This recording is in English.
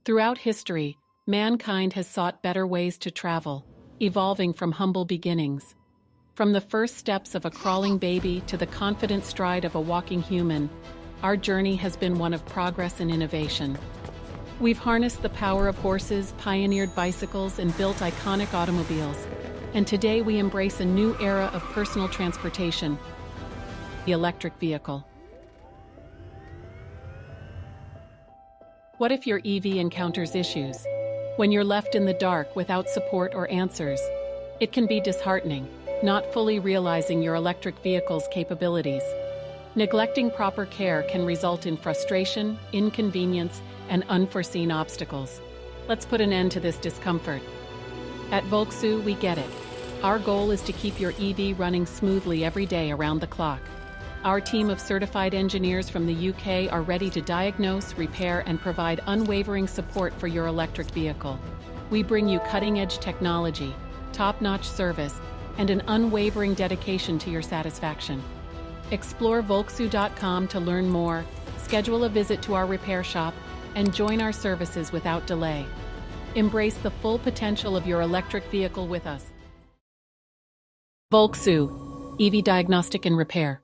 Throughout history, mankind has sought better ways to travel, evolving from humble beginnings. From the first steps of a crawling baby to the confident stride of a walking human, our journey has been one of progress and innovation. We've harnessed the power of horses, pioneered bicycles, and built iconic automobiles. And today we embrace a new era of personal transportation, the electric vehicle. What if your EV encounters issues? When you're left in the dark without support or answers, it can be disheartening, not fully realizing your electric vehicle's capabilities. Neglecting proper care can result in frustration, inconvenience, and unforeseen obstacles. Let's put an end to this discomfort. At VOLXU, we get it. Our goal is to keep your EV running smoothly every day around the clock. Our team of certified engineers from the UK are ready to diagnose, repair, and provide unwavering support for your electric vehicle. We bring you cutting-edge technology, top-notch service, and an unwavering dedication to your satisfaction. Explore VOLXU.com to learn more, schedule a visit to our repair shop, and join our services without delay. Embrace the full potential of your electric vehicle with us. VOLXU, EV Diagnostic and Repair.